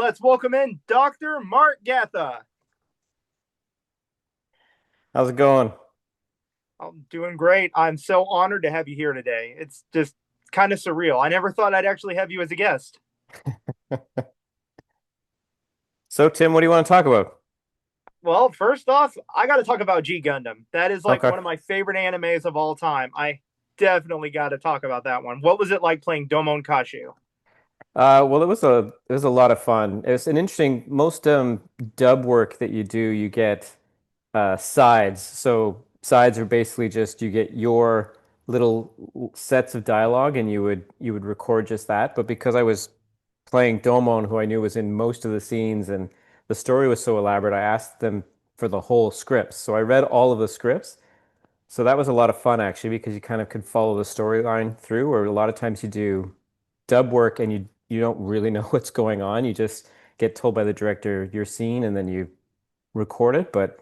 let's welcome in Dr. Mark Gatha. How's it going? I'm doing great. I'm so honored to have you here today. It's just kind of surreal. I never thought I'd actually have you as a guest. So, Tim, what do you want to talk about? Well, first off, I got to talk about G Gundam. That is like Okay. one of my favorite animes of all time. I definitely got to talk about that one. What was it like playing Domon Kashu? Well, it was a lot of fun. It's an interesting most dub work that you do. You get sides. So sides are basically just you get your little sets of dialogue, and you would record just that. But because I was playing Domon, who I knew was in most of the scenes, and the story was so elaborate, I asked them for the whole scripts. So I read all of the scripts. So that was a lot of fun actually because you kind of could follow the storyline through, or a lot of times you do dub work and you don't really know what's going on. You just get told by the director your scene and then you record it. But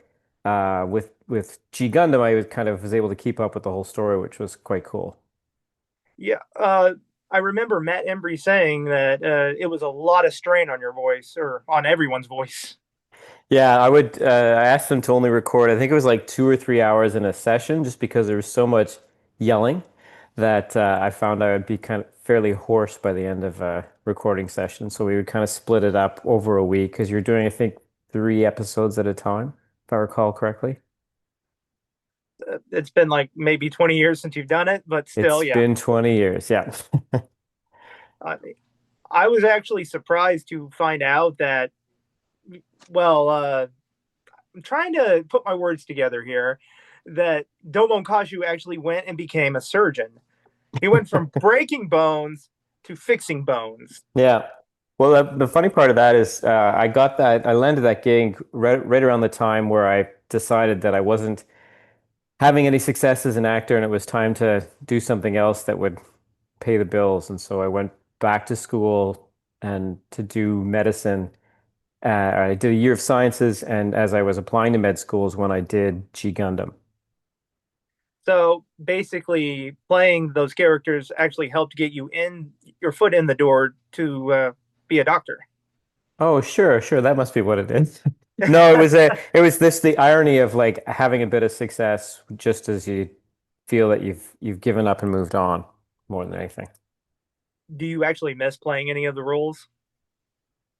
with G Gundam, I was able to keep up with the whole story, which was quite cool. Yeah, I remember Matt Embry saying that it was a lot of strain on your voice or on everyone's voice. Yeah, I asked them to only record, I think it was like 2 or 3 hours in a session, just because there was so much yelling that I found I would be kind of fairly hoarse by the end of a recording session. So we would kind of split it up over a week because you're doing, I think, 3 episodes at a time, if I recall correctly. It's been like maybe 20 years since you've done it, but still, It's yeah. been 20 years. Yeah. Uh, I was actually surprised to find out that, well, I'm trying to put my words together here, that Domon Kashu actually went and became a surgeon. He went from breaking bones to fixing bones. Yeah. Well, the funny part of that is I landed that gig right around the time where I decided that I wasn't having any success as an actor, and it was time to do something else that would pay the bills. And so I went back to school and to do medicine. I did a year of sciences, and as I was applying to med schools when I did G Gundam. So basically, playing those characters actually helped get you in your foot in the door to be a doctor. Oh, sure, sure, that must be what it is. No, it was the irony of like having a bit of success just as you feel that you've given up and moved on more than anything. Do you actually miss playing any of the roles?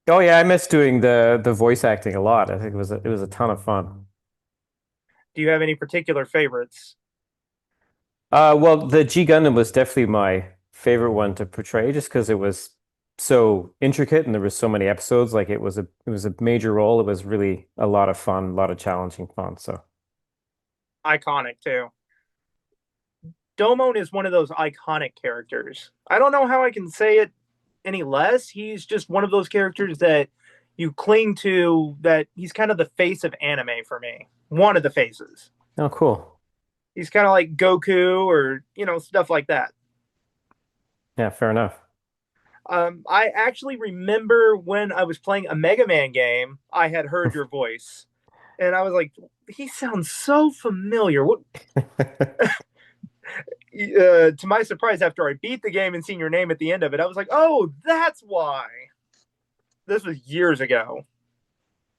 Oh yeah, I miss doing the voice acting a lot. I think it was a ton of fun. Do you have any particular favorites? Well, the G Gundam was definitely my favorite one to portray just because it was so intricate and there was so many episodes. Like it was a major role. It was really a lot of fun, a lot of challenging fun. So Iconic too. Domon is one of those iconic characters. I don't know how I can say it any less. He's just one of those characters that you cling to, that he's kind of the face of anime for me. One of the faces. oh, cool. He's kind of like Goku or, stuff like that. Yeah, fair enough. I actually remember when I was playing a Mega Man game, I had heard your voice. And I was like, he sounds so familiar. What to my surprise, after I beat the game and seen your name at the end of it, I was like, "Oh, that's why." This was years ago.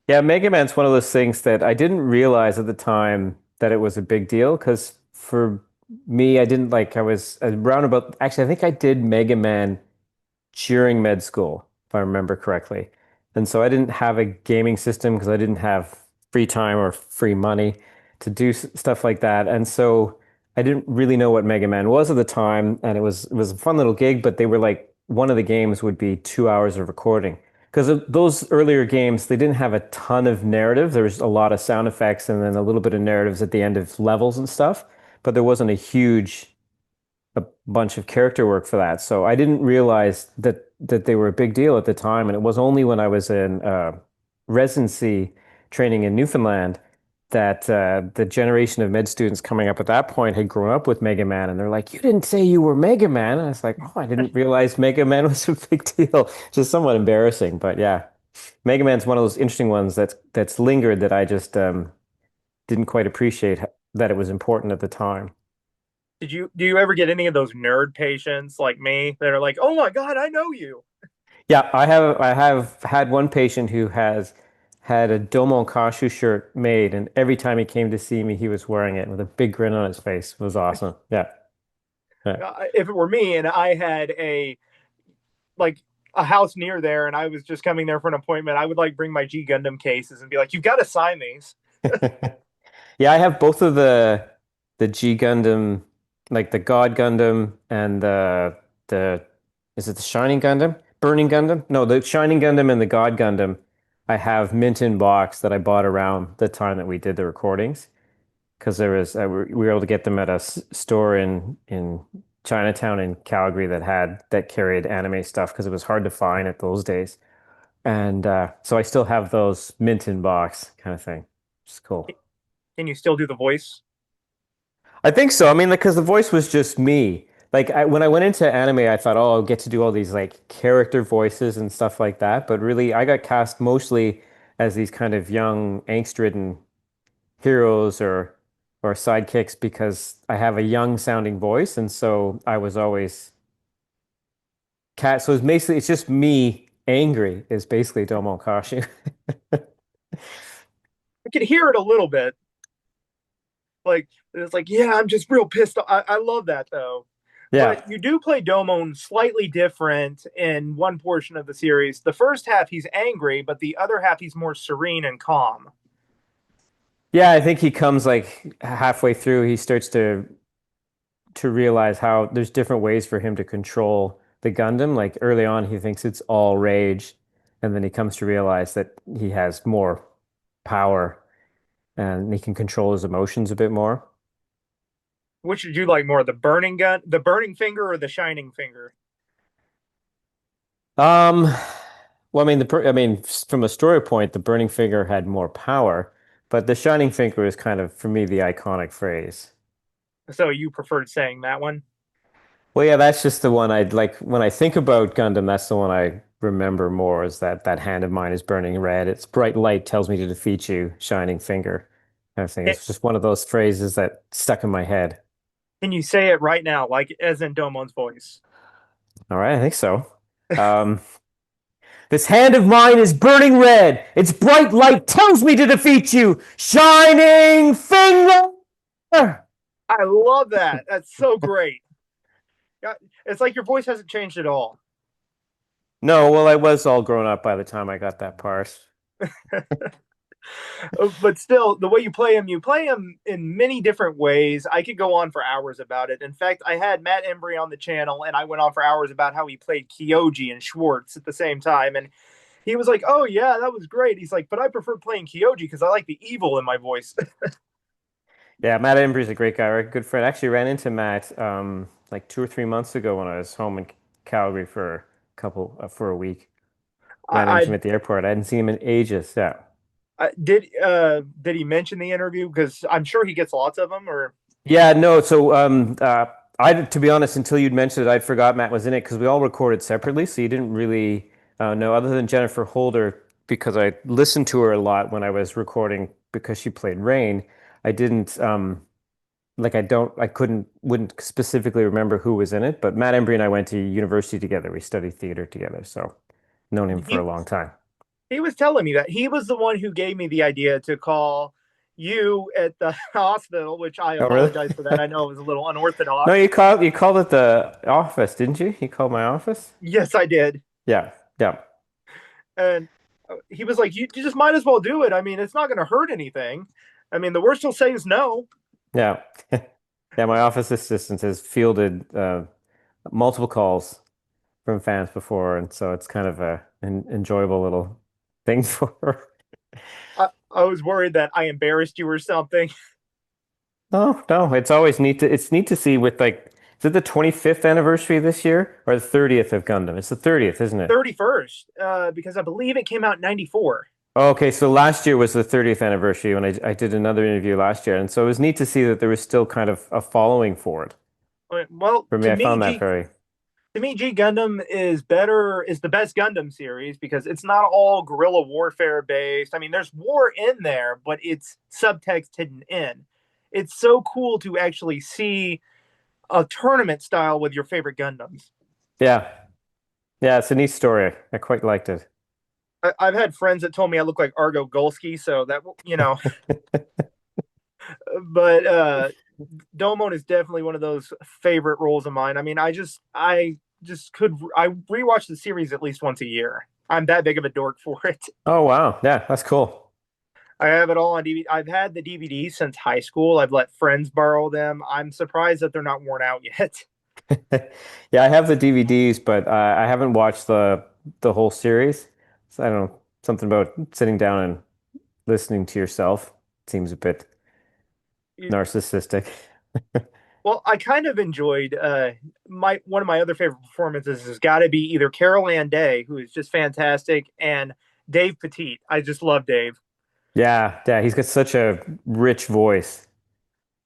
Yeah, Mega Man's one of those things that I didn't realize at the time that it was a big deal because for me, I didn't like I was around about actually I think I did Mega Man during med school, if I remember correctly. And so I didn't have a gaming system because I didn't have free time or free money to do stuff like that. And so I didn't really know what Mega Man was at the time. And it was a fun little gig, but they were like one of the games would be 2 hours of recording. Because those earlier games, they didn't have a ton of narrative. There was a lot of sound effects and then a little bit of narratives at the end of levels and stuff, but there wasn't a bunch of character work for that. So I didn't realize that they were a big deal at the time. And it was only when I was in residency training in Newfoundland that the generation of med students coming up at that point had grown up with Mega Man. And they're like, "You didn't say you were Mega Man." And I was like, "Oh, I didn't realize Mega Man was a big deal." Just somewhat embarrassing. But yeah, Mega Man's one of those interesting ones that's lingered that I just didn't quite appreciate that it was important at the time. Do you ever get any of those nerd patients like me that are like, "Oh my god, I know you"? Yeah, I have had one patient who has had a Domo Kashu shirt made, and every time he came to see me, he was wearing it with a big grin on his face. It was awesome. Yeah. Yeah. If it were me and I had like a house near there and I was just coming there for an appointment, I would like bring my G Gundam cases and be like, "You've got to sign these." Yeah, I have both of the G Gundam, like the God Gundam and the is it the Shining Gundam? Burning Gundam? No, the Shining Gundam and the God Gundam. I have mint in box that I bought around the time that we did the recordings because there was we were able to get them at a store in Chinatown in Calgary that carried anime stuff because it was hard to find at those days. And so I still have those mint in box kind of thing. It's cool. Can you still do the voice? I think so. I mean, because the voice was just me. Like when I went into anime, I thought, oh, I'll get to do all these like character voices and stuff like that. But really, I got cast mostly as these kind of young, angst-ridden heroes or sidekicks because I have a young sounding voice, and so I was always cat. So it's just me angry is basically Domo Kashi. I could hear it a little bit. Like it's like, yeah, I'm just real pissed. I love that though. But Yeah. you do play Domon slightly different in one portion of the series. The first half he's angry, but the other half he's more serene and calm. Yeah, I think he comes like halfway through, he starts to realize how there's different ways for him to control the Gundam. Like early on, he thinks it's all rage, and then he comes to realize that he has more power and he can control his emotions a bit more. Which did you like more, the burning finger, or the shining finger? Um, well, I mean, I mean, from a story point, the Burning Finger had more power, but the Shining Finger is kind of, for me, the iconic phrase. So you preferred saying that one? Well, yeah, that's just the one I'd like when I think about Gundam, that's the one I remember more is that hand of mine is burning red. Its bright light tells me to defeat you, shining finger. Kind of thing. Can It's just one of those phrases that stuck in my head. you say it right now, like as in Domon's voice? All right, I think so. Um, this hand of mine is burning red. Its bright light tells me to defeat you, shining finger. I love that. That's so great. It's like your voice hasn't changed at all. No, well, I was all grown up by the time I got that part. But still, the way you play him in many different ways. I could go on for hours about it. In fact, I had Matt Embry on the channel, and I went on for hours about how he played Kyoji and Schwartz at the same time. And he was like, "Oh yeah, that was great." He's like, "But I prefer playing Kyoji because I like the evil in my voice." Yeah, Matt Embry's a great guy, right? Good friend. Actually ran into Matt like 2 or 3 months ago when I was home in Calgary for for a week. Ran into I, him at the airport. I hadn't seen him in ages. Yeah. did he mention the interview? Because I'm sure he gets lots of them. Or Yeah, no, so I to be honest, until you'd mentioned it, I'd forgot Matt was in it because we all recorded separately, so you didn't really know other than Jennifer Holder because I listened to her a lot when I was recording because she played Rain. I didn't like wouldn't specifically remember who was in it, but Matt Embry and I went to university together. We studied theater together, so known him for a he long time. he was telling me that he was the one who gave me the idea to call you at the hospital, which I Oh, really? apologize for that. I know it was a little No, unorthodox. you called it the office, didn't you? You called my office? Yes, I did. Yeah, yeah, And he was like, you just might as well do it. I mean, it's not going to hurt anything. I mean, the worst he'll say is no. yeah. Yeah, my office assistant has fielded multiple calls from fans before, and so it's kind of an enjoyable little thing for her. I was worried that I embarrassed you or something. No, no, it's neat to see with like is it the 25th anniversary this year or the 30th of Gundam? It's the 30th, isn't it? 31st, because I believe it came out in 94. Okay, so last year was the 30th anniversary when I did another interview last year, and so it was neat to see that there was still kind of a following for it. Well, For me, I found that very, to me, G Gundam is the best Gundam series because it's not all guerrilla warfare based. I mean, there's war in there, but it's subtext hidden in. It's so cool to actually see a tournament style with your favorite Gundams. yeah. Yeah, it's a neat story. I quite liked it. I've had friends that told me I look like Argo Golsky, so that but Domon is definitely one of those favorite roles of mine. I mean, I rewatch the series at least once a year. I'm that big of a dork for it. Oh wow. Yeah, that's cool. I have it all on DVD. I've had the DVDs since high school. I've let friends borrow them. I'm surprised that they're not worn out yet. Yeah, I have the DVDs, but I haven't watched the whole series. So I don't know, something about sitting down and listening to yourself seems a bit narcissistic. Well, I kind of enjoyed my one of my other favorite performances has got to be either Carol Ann Day, who is just fantastic, and Dave Petit. I just love Dave. Yeah, yeah, he's got such a rich voice.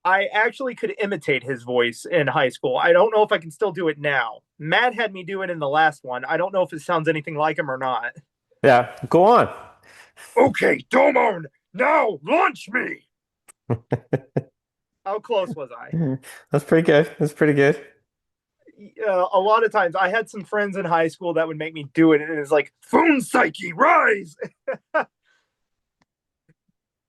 I actually could imitate his voice in high school. I don't know if I can still do it now. Matt had me do it in the last one. I don't know if it sounds anything like him or not. Yeah, go on. Okay, Domon, now launch me. How close was I? That's pretty good. That's pretty good. A lot of times I had some friends in high school that would make me do it, and it's like, phone psyche, rise.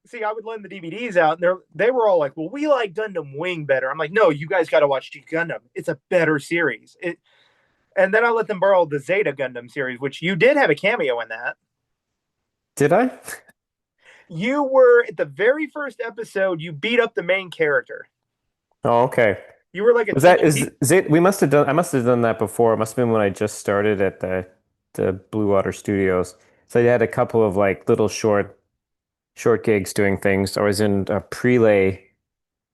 See, I would lend the DVDs out, and they were all like, "Well, we like Gundam Wing better." I'm like, "No, you guys got to watch G Gundam. It's a better series." And then I let them borrow the Zeta Gundam series, which you did have a cameo in that. Did I? You were at the very first episode. You beat up the main character. Oh, okay. You were like a Was that teenage. is it? We must have done. I must have done that before. It must have been when I just started at the Blue Water Studios. So I had a couple of like little short gigs doing things. I was in a prelay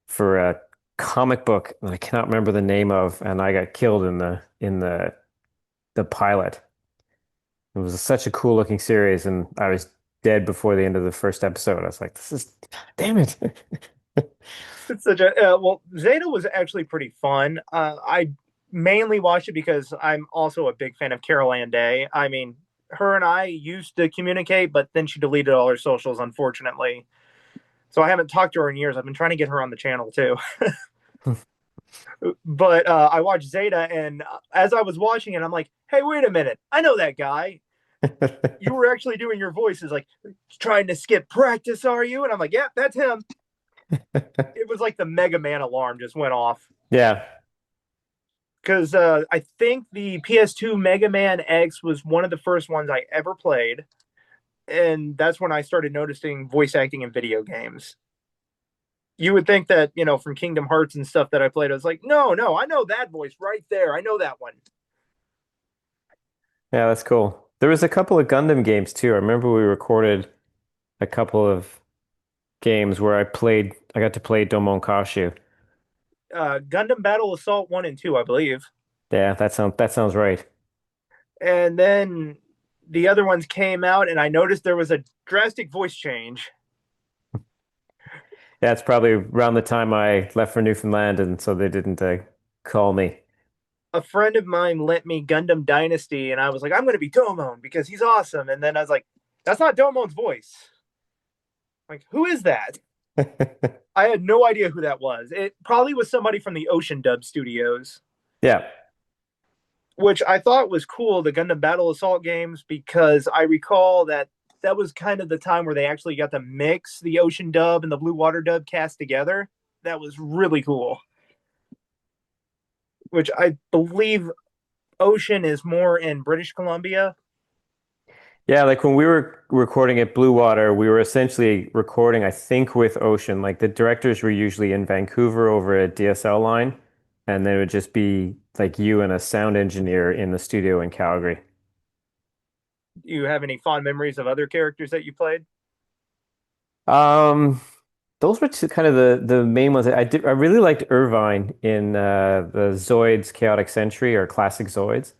for a comic book that I cannot remember the name of, and I got killed in the pilot. It was such a cool looking series, and I was dead before the end of the first episode. I was like, "This is, damn it!" It's such a well. Zeta was actually pretty fun. I mainly watched it because I'm also a big fan of Carol Ann Day. I mean, her and I used to communicate, but then she deleted all her socials, unfortunately. So I haven't talked to her in years. I've been trying to get her on the channel too. But I watched Zeta, and as I was watching it, I'm like, "Hey, wait a minute! I know that guy. You were actually doing your voices, like trying to skip practice, are you?" And I'm like, "Yeah, that's him." It was like the Mega Man alarm just went off Yeah, because I think the PS2 Mega Man X was one of the first ones I ever played, and that's when I started noticing voice acting in video games. You would think that from Kingdom Hearts and stuff that I played, I was like, no, no, I know that voice right there. I know that one. yeah, that's cool. There was a couple of Gundam games too. I remember we recorded a couple of games where I got to play Domon Kashu. Gundam Battle Assault 1 and 2, I believe. Yeah, that sounds right. And then the other ones came out, and I noticed there was a drastic voice change. Yeah, it's probably around the time I left for Newfoundland, and so they didn't call me. A friend of mine lent me Gundam Dynasty, and I was like, I'm going to be Domon because he's awesome. And then I was like, that's not Domon's voice. Like, who is that? I had no idea who that was. It probably was somebody from the Ocean Dub Studios, Yeah, which I thought was cool, the Gundam Battle Assault games, because I recall that that was kind of the time where they actually got to mix the Ocean Dub and the Blue Water Dub cast together. That was really cool, which I believe Ocean is more in British Columbia. yeah. Like when we were recording at Blue Water, we were essentially recording, I think, with Ocean. Like the directors were usually in Vancouver over a DSL line, and then it would just be like you and a sound engineer in the studio in Calgary. Do you have any fond memories of other characters that you played? Um, those were kind of the main ones. I really liked Irvine in the Zoids Chaotic Century or Classic Zoids.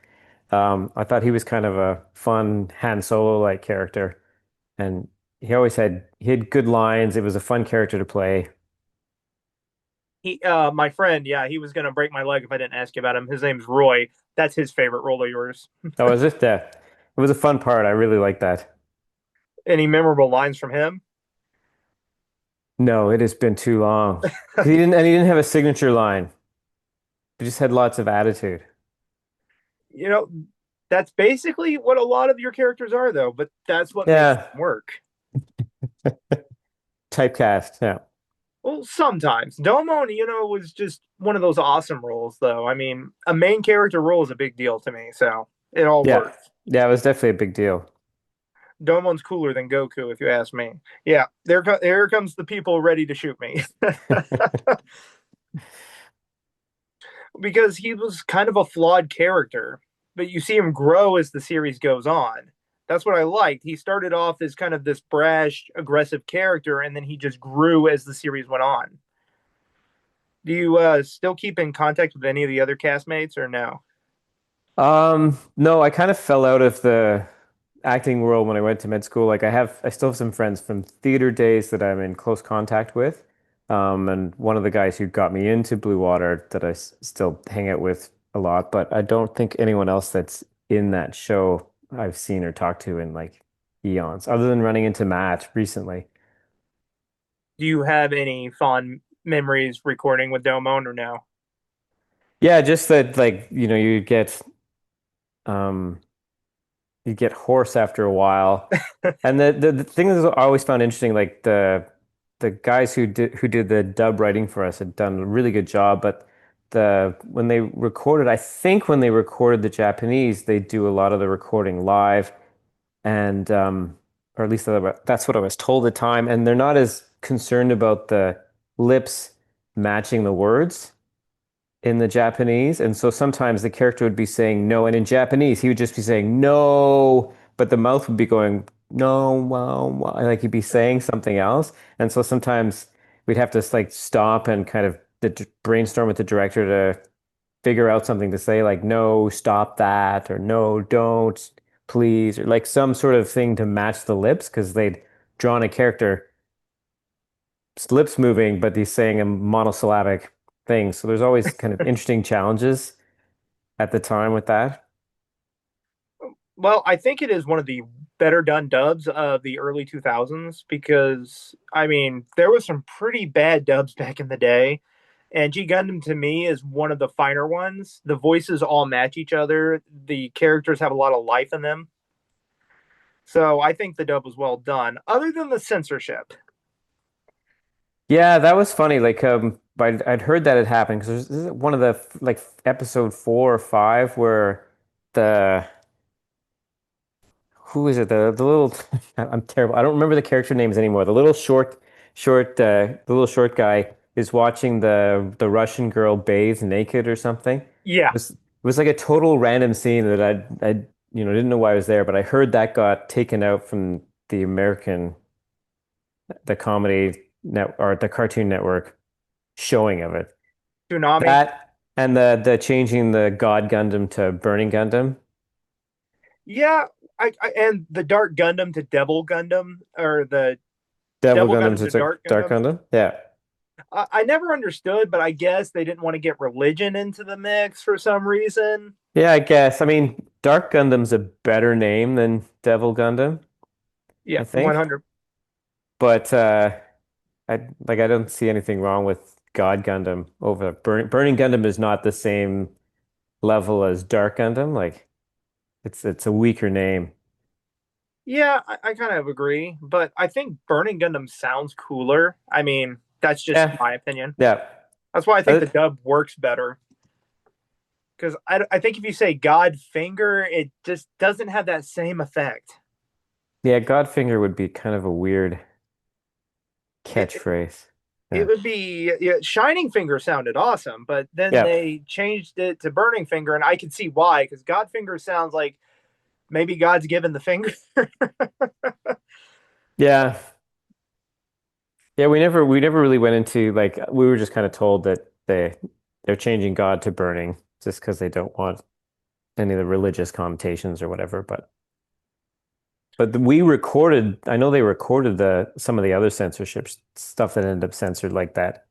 I thought he was kind of a fun Han Solo like character, and he had good lines. It was a fun character to play. My friend, yeah, he was gonna break my leg if I didn't ask you about him. His name's Roy. That's his favorite role of yours. Oh, was it that? It was a fun part. I really liked that. Any memorable lines from him? No, it has been too long. 'Cause he didn't have a signature line. He just had lots of attitude. You know, That's basically what a lot of your characters are, though, but that's what makes Yeah, them work. typecast. Yeah. Well, sometimes. Domon, was just one of those awesome roles, though. I mean, a main character role is a big deal to me, so it all Yeah. works. Yeah, it was definitely a big deal. Domon's cooler than Goku, if you ask me. Yeah, here comes the people ready to shoot me. Because he was kind of a flawed character, but you see him grow as the series goes on. That's what I liked. He started off as kind of this brash, aggressive character, and then he just grew as the series went on. Do you still keep in contact with any of the other castmates or no? No, I kind of fell out of the acting world when I went to med school. Like I still have some friends from theater days that I'm in close contact with. And one of the guys who got me into Blue Water that still hang out with a lot, but I don't think anyone else that's in that show I've seen or talked to in like eons, other than running into Matt recently. Do you have any fond memories recording with Domon or no? Yeah, just that like, um you get hoarse after a while. And the thing that I always found interesting, like the guys who did the dub writing for us had done a really good job, but when they recorded, I think when they recorded the Japanese, they do a lot of the recording live, and or at least that's what I was told at the time, and they're not as concerned about the lips matching the words in the Japanese. And so sometimes the character would be saying no, and in Japanese, he would just be saying no, but the mouth would be going no, wow, wow, like he'd be saying something else. And so sometimes we'd have to like stop and kind of brainstorm with the director to figure out something to say, like no, stop that, or no, don't, please, or like some sort of thing to match the lips because they'd drawn a character lips moving, but he's saying a monosyllabic thing. So there's always kind of interesting challenges at the time with that. Well, I think it is one of the better done dubs of the early 2000s because, I mean, there was some pretty bad dubs back in the day. And G Gundam to me is one of the finer ones. The voices all match each other, the characters have a lot of life in them. So I think the dub was well done, other than the censorship. Yeah, that was funny. Like, I'd heard that had happened because this is one of the like episode 4 or 5 where the who is it? The little I'm terrible. I don't remember the character names anymore. The little the little short guy is watching the Russian girl bathe naked or something. Yeah, It was like a total random scene that I didn't know why I was there, but I heard that got taken out from the American the comedy net or the Cartoon Network showing of it. Tsunami. That and the changing the God Gundam to Burning Gundam, Yeah, and the Dark Gundam to Devil Gundam, or the Devil Devil Gundam Gundam to to Dark Dark Gundam. Gundam. Yeah. I never understood, but I guess they didn't want to get religion into the mix for some reason. Yeah, I guess. I mean, Dark Gundam's a better name than Devil Gundam, Yeah, I think. 100. But I don't see anything wrong with God Gundam over Burning Gundam is not the same level as Dark Gundam. Like it's a weaker name. Yeah, I kind of agree, but I think Burning Gundam sounds cooler. I mean, that's just Yeah. my opinion. Yeah. That's why I think Uh, the dub works better. Because I think if you say God Finger, it just doesn't have that same effect. yeah, Godfinger would be kind of a weird It, catchphrase. it Yeah. would be, yeah, Shining Finger sounded awesome, but then Yeah. they changed it to Burning Finger, and I can see why. Because God Finger sounds like maybe God's given the finger. Yeah. Yeah, we never really went into like we were just kind of told that they're changing God to burning just because they don't want any of the religious connotations or whatever. But we recorded, I know they recorded some of the other censorship stuff that ended up censored, like that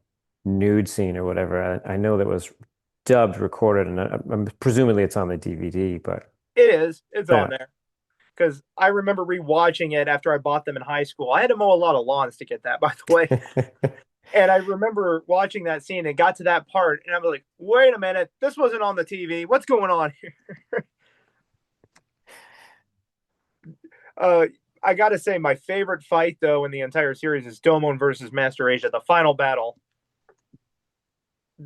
nude scene or whatever. I know that was dubbed, recorded, and presumably it's on the DVD, but It is. It's on yeah. there. Because I remember rewatching it after I bought them in high school. I had to mow a lot of lawns to get that, by the way. And I remember watching that scene and got to that part, and I was like, wait a minute, this wasn't on the TV. What's going on here? Uh, I gotta say, my favorite fight though in the entire series is Domon versus Master Asia, the final battle.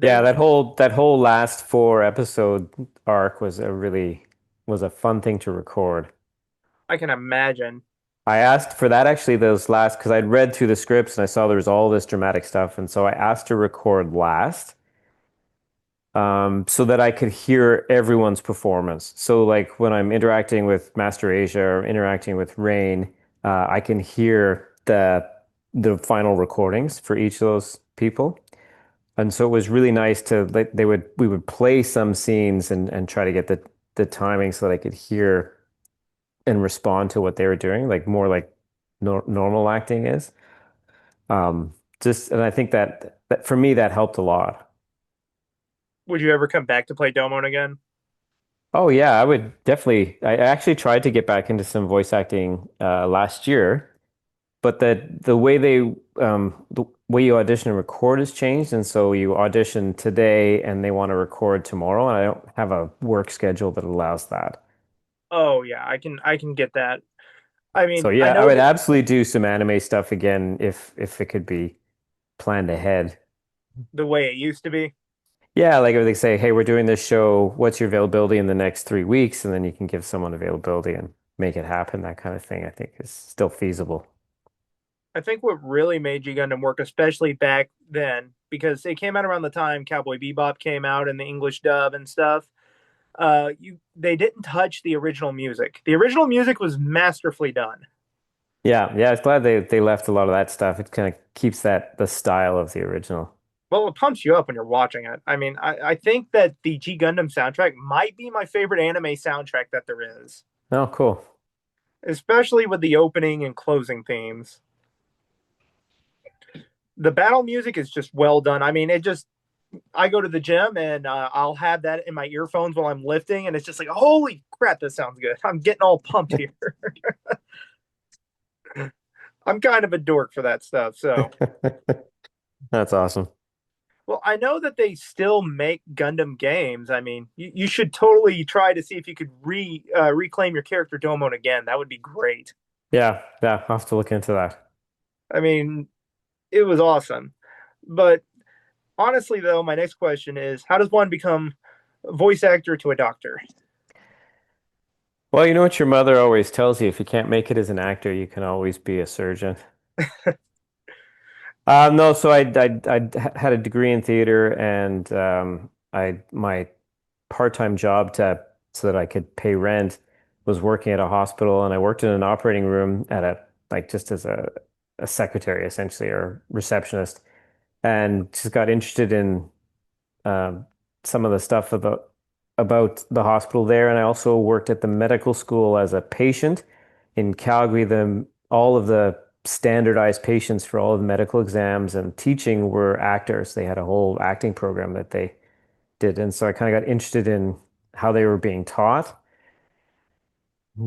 Yeah, They, that whole last four episode arc was a really was a fun thing to record. I can imagine. I asked for that actually those last because I'd read through the scripts and I saw there was all this dramatic stuff, and so I asked to record last, so that I could hear everyone's performance. So like when I'm interacting with Master Asia or interacting with Rain, I can hear the final recordings for each of those people. And so it was really nice to like we would play some scenes and try to get the timing so that I could hear and respond to what they were doing, like more like normal acting is. Just and I think that for me that helped a lot. Would you ever come back to play Domon again? Oh yeah, I would definitely. I actually tried to get back into some voice acting last year, but the way the way you audition and record has changed, and so you audition today and they want to record tomorrow, and I don't have a work schedule that allows that. Oh yeah, I can get that. I So mean, I yeah, I know would that absolutely do some anime stuff again if it could be planned ahead. the way it used to be. Yeah, like if they say, "Hey, we're doing this show. What's your availability in the next 3 weeks?" And then you can give someone availability and make it happen. That kind of thing, I think, is still feasible. I think what really made G Gundam work, especially back then, because it came out around the time Cowboy Bebop came out in the English dub and stuff. You they didn't touch the original music. The original music was masterfully done. Yeah, yeah, I was glad they left a lot of that stuff. It kind of keeps that the style of the original. Well, it pumps you up when you're watching it. I mean, I think that the G Gundam soundtrack might be my favorite anime soundtrack that there is, Oh, cool. especially with the opening and closing themes. The battle music is just well done. I mean, it just I go to the gym and I'll have that in my earphones while I'm lifting, and it's just like, holy crap, this sounds good. I'm getting all pumped here. I'm kind of a dork for that stuff. So, That's awesome. well, I know that they still make Gundam games. I mean, you should totally try to see if you could reclaim your character Domon again. That would be great. Yeah, yeah, I'll have to look into that. I mean, it was awesome. But honestly, though, my next question is, how does one become a voice actor to a doctor? Well, you know what your mother always tells you, if you can't make it as an actor, you can always be a surgeon. No, so I had a degree in theater, and I my part-time job to so that I could pay rent was working at a hospital, and I worked in an operating room at a like just as a secretary essentially or receptionist, and just got interested in um, some of the stuff about the hospital there, and I also worked at the medical school as a patient in Calgary. All of the standardized patients for all of the medical exams and teaching were actors. They had a whole acting program that they did, and so I kind of got interested in how they were being taught.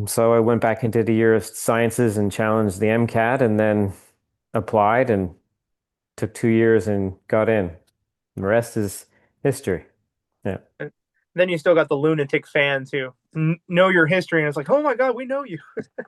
So I went back and did a year of sciences and challenged the MCAT, and then applied and took 2 years and got in. The rest is history. Yeah. And then you still got the lunatic fans who know your history, and it's like, oh my god, we know you.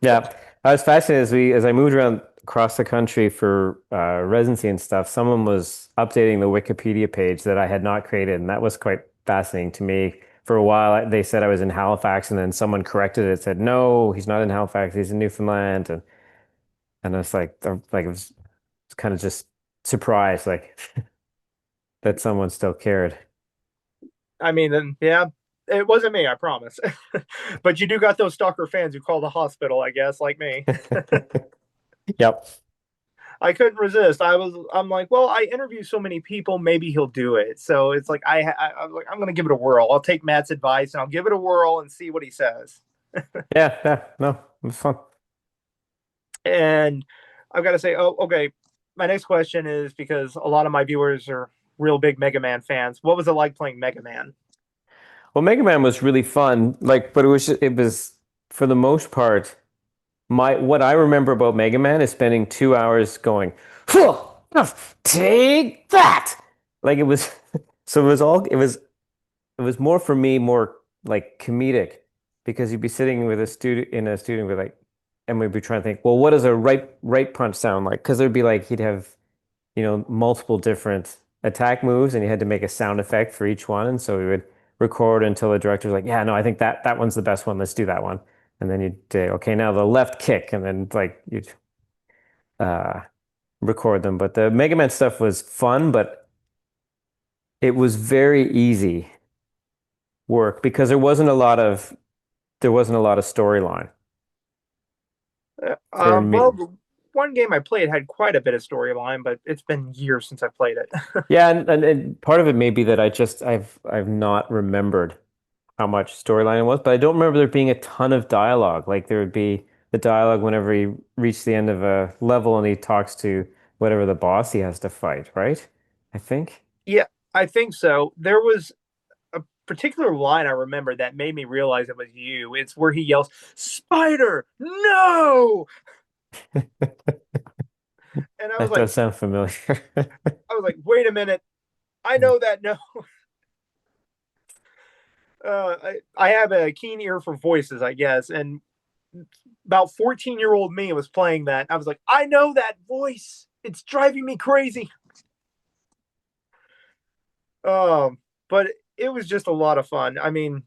Yeah, I was fascinated as I moved around across the country for residency and stuff. Someone was updating the Wikipedia page that I had not created, and that was quite fascinating to me. For a while, they said I was in Halifax, and then someone corrected it, said, "No, he's not in Halifax. He's in Newfoundland." And I was like it was kind of just surprised, like that someone still cared. I mean, then yeah, it wasn't me, I promise. But you do got those stalker fans who call the hospital, I guess, like me. Yep. I couldn't resist. I'm like, well, I interview so many people, maybe he'll do it. So it's like I'm like, I'm gonna give it a whirl. I'll take Matt's advice and I'll give it a whirl and see what he says. Yeah, yeah. No, it was fun. And I've got to say, oh, okay. My next question is because a lot of my viewers are real big Mega Man fans. What was it like playing Mega Man? Well, Mega Man was really fun, like, but it was for the most part. My what I remember about Mega Man is spending 2 hours going, "Huh, take that!" Like it was, so it was more for me, more like comedic, because you'd be sitting with a student with like and we'd be trying to think, well, what does a right punch sound like? Because there'd be like he'd have, multiple different attack moves, and you had to make a sound effect for each one. And so we would record until the director was like, yeah, no, I think that one's the best one. Let's do that one. And then you'd say, okay, now the left kick, and then like you'd uh, record them. But the Mega Man stuff was fun, but it was very easy work because there wasn't a lot of storyline for Well, me. the one game I played had quite a bit of storyline, but it's been years since I played it. Yeah, and part of it may be that I've not remembered how much storyline it was, but I don't remember there being a ton of dialogue. Like there would be the dialogue whenever he reached the end of a level and he talks to whatever the boss he has to fight, right? I think. Yeah, I think so. There was a particular line I remember that made me realize it was you. It's where he yells, "Spider, no!" And That does sound familiar. I was like, wait a minute, I know that no. I have a keen ear for voices, I guess, and about 14-year-old me was playing that. I was like, I know that voice. It's driving me crazy. Um, but it was just a lot of fun. I mean,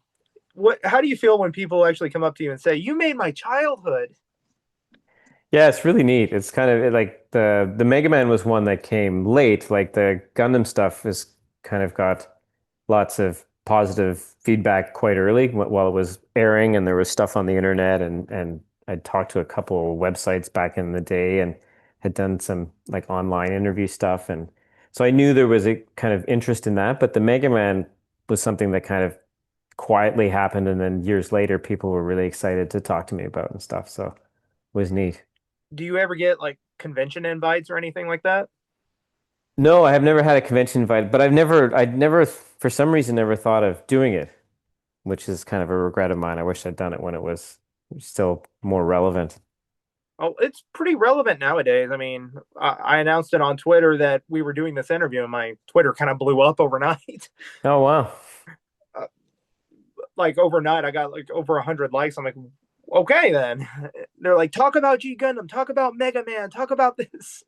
what? How do you feel when people actually come up to you and say, "You made my childhood"? Yeah, it's really neat. It's kind of like the Mega Man was one that came late. Like the Gundam stuff has kind of got lots of positive feedback quite early while it was airing, and there was stuff on the internet, and I'd talked to a couple websites back in the day and had done some like online interview stuff, and so I knew there was a kind of interest in that. But the Mega Man was something that kind of quietly happened, and then years later, people were really excited to talk to me about and stuff. So it was neat. Do you ever get like convention invites or anything like that? No, I have never had a convention invite, but I'd never, for some reason, never thought of doing it, which is kind of a regret of mine. I wish I'd done it when it was still more relevant. Oh, it's pretty relevant nowadays. I mean, I announced it on Twitter that we were doing this interview, and my Twitter kind of blew up overnight. Oh, wow. uh, like overnight, I got like over 100 likes. I'm like, okay, then. They're like, talk about G Gundam, talk about Mega Man, talk about this.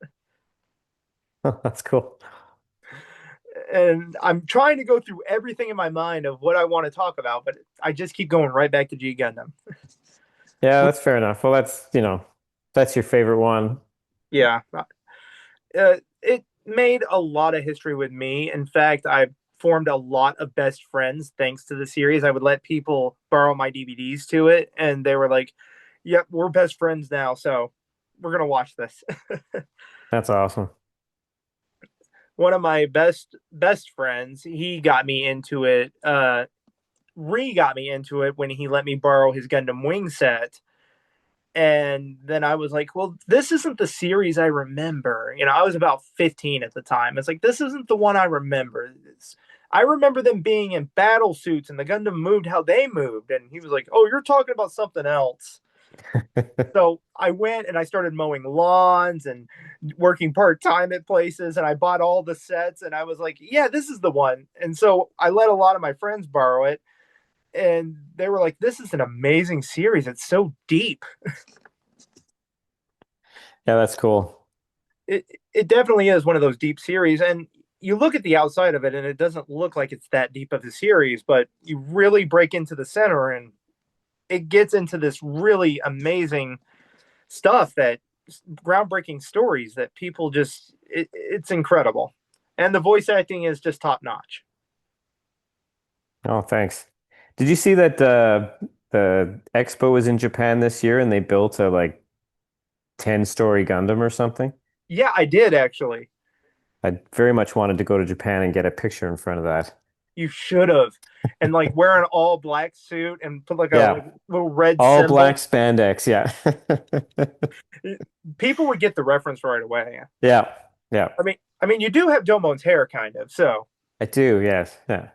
That's cool. And I'm trying to go through everything in my mind of what I want to talk about, but I just keep going right back to G Gundam. Yeah, that's fair enough. Well, that's your favorite one. Yeah, it made a lot of history with me. In fact, I formed a lot of best friends thanks to the series. I would let people borrow my DVDs to it, and they were like, "Yep, we're best friends now, so we're gonna watch this." That's awesome. One of my best friends, he got me into it. Re got me into it when he let me borrow his Gundam Wing set. And then I was like, well, this isn't the series I remember. I was about 15 at the time. It's like, this isn't the one I remember. I remember them being in battle suits and the Gundam moved how they moved. And he was like, oh, you're talking about something else. So I went and I started mowing lawns and working part time at places. And I bought all the sets and I was like, yeah, this is the one. And so I let a lot of my friends borrow it. And they were like, this is an amazing series. It's so deep. Yeah, that's cool. It definitely is one of those deep series, and you look at the outside of it and it doesn't look like it's that deep of a series, but you really break into the center and it gets into this really amazing stuff, that groundbreaking stories that people just it's incredible, and the voice acting is just top notch. Oh, thanks. Did you see that the expo was in Japan this year and they built a like 10-story Gundam or something? Yeah, I did actually. I very much wanted to go to Japan and get a picture in front of that. You should have. And like wear an all black suit and put like a Yeah, like little red all black symbol. spandex. Yeah. People would get the reference right away. Yeah. Yeah. I mean, you do have Domon's hair, kind of. So, I do. Yes. Yeah.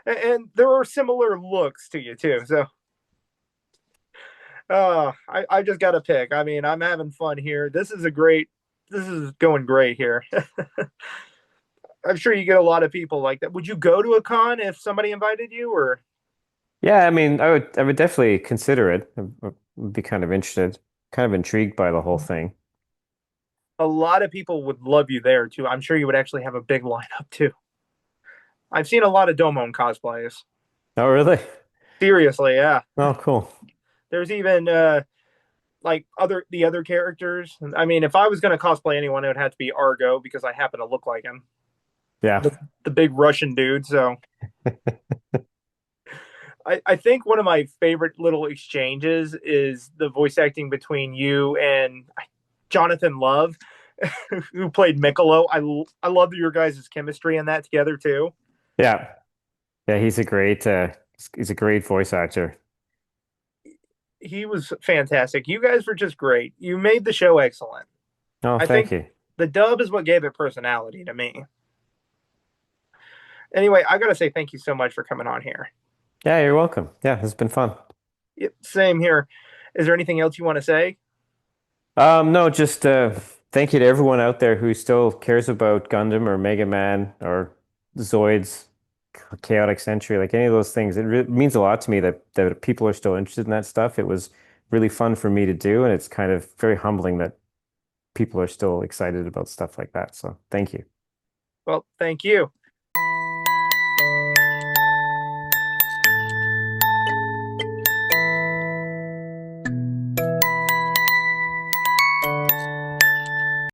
and there are similar looks to you too. So, I just got to pick. I mean, I'm having fun here. This is going great here. I'm sure you get a lot of people like that. Would you go to a con if somebody invited you, or? Yeah. I mean, I would definitely consider it. I would be kind of interested. kind of intrigued by the whole thing. A lot of people would love you there too. I'm sure you would actually have a big lineup too. I've seen a lot of Domon cosplays. Oh, really? Seriously, yeah. Oh, cool. There's even like other characters. I mean, if I was going to cosplay anyone, it would have to be Argo because I happen to look like him, Yeah. the big Russian dude. So I think one of my favorite little exchanges is the voice acting between you and Jonathan Love, who played Miccolo. I love your guys' chemistry in that together too. Yeah. Yeah, he's a great voice actor. He was fantastic. You guys were just great. You made the show excellent. Oh, I thank think you. the dub is what gave it personality to me. Anyway, I gotta say thank you so much for coming on here. Yeah, you're welcome. Yeah, it's been fun. Yep, same here. Is there anything else you want to say? No, just thank you to everyone out there who still cares about Gundam or Mega Man or Zoids, Chaotic Century, like any of those things. It re means a lot to me that people are still interested in that stuff. It was really fun for me to do, and it's kind of very humbling that people are still excited about stuff like that. So thank you. Well, thank you.